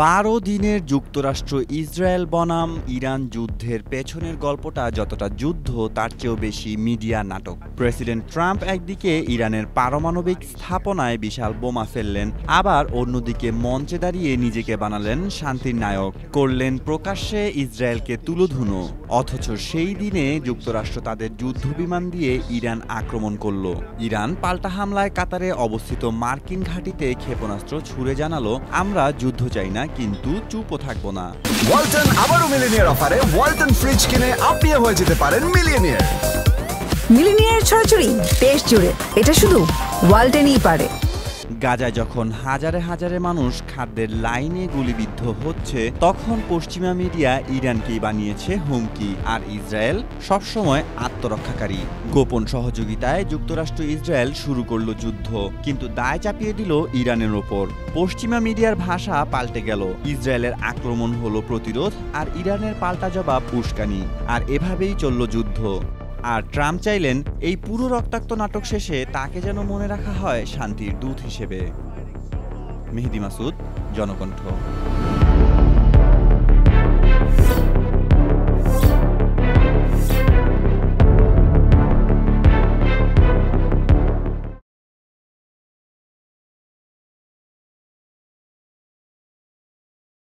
12 দিনের যুক্তরাষ্ট্র ইসরায়েল বনাম ইরান যুদ্ধের পেছনের গল্পটা যতটা যুদ্ধ তার চেয়েও বেশি মিডিয়া নাটক। প্রেসিডেন্ট ট্রাম্প একদিকে ইরানের পারমাণবিক স্থাপনায় বিশাল বোমা ফেললেন, আবার অন্যদিকে মঞ্চে দাঁড়িয়ে নিজেকে বানালেন শান্তির নায়ক, করলেন প্রকাশ্যে ইসরায়েলকে তুলোধুনো। অথচ সেই দিনে যুক্তরাষ্ট্র তাদের যুদ্ধবিমান দিয়ে ইরান আক্রমণ করল। ইরান পাল্টা হামলায় কাতারে অবস্থিত মার্কিন ঘাঁটিতে ক্ষেপণাস্ত্র ছুড়ে জানালো, আমরা যুদ্ধ চাই না, কিন্তু চুপও থাকবো না। ওয়ালটন আবারও মিলিনিয়ার অফারে ওয়ালটন ফ্রিজ কিনে আপনিও হয়ে যেতে পারেন মিলিয়নিয়ার। মিলিনিয়ার ছড়াছড়ি দেশ জুড়ে, এটা শুধু ওয়ালটনই পারে। গাজায় যখন হাজারে হাজারে মানুষ খাদ্যের লাইনে গুলিবিদ্ধ হচ্ছে, তখন পশ্চিমা মিডিয়া ইরানকেই বানিয়েছে হুমকি, আর ইসরায়েল সবসময় আত্মরক্ষাকারী। গোপন সহযোগিতায় যুক্তরাষ্ট্র ইসরায়েল শুরু করলো যুদ্ধ, কিন্তু দায় চাপিয়ে দিল ইরানের ওপর। পশ্চিমা মিডিয়ার ভাষা পাল্টে গেল, ইসরায়েলের আক্রমণ হলো প্রতিরোধ, আর ইরানের পাল্টা জবাব উস্কানি, আর এভাবেই চলল যুদ্ধ। আর ট্রাম্প চাইলেন এই পুরো রক্তাক্ত নাটক শেষে তাকে যেন মনে রাখা হয় শান্তির দূত হিসেবে। মেহেদী মাসুদ, জনকণ্ঠ।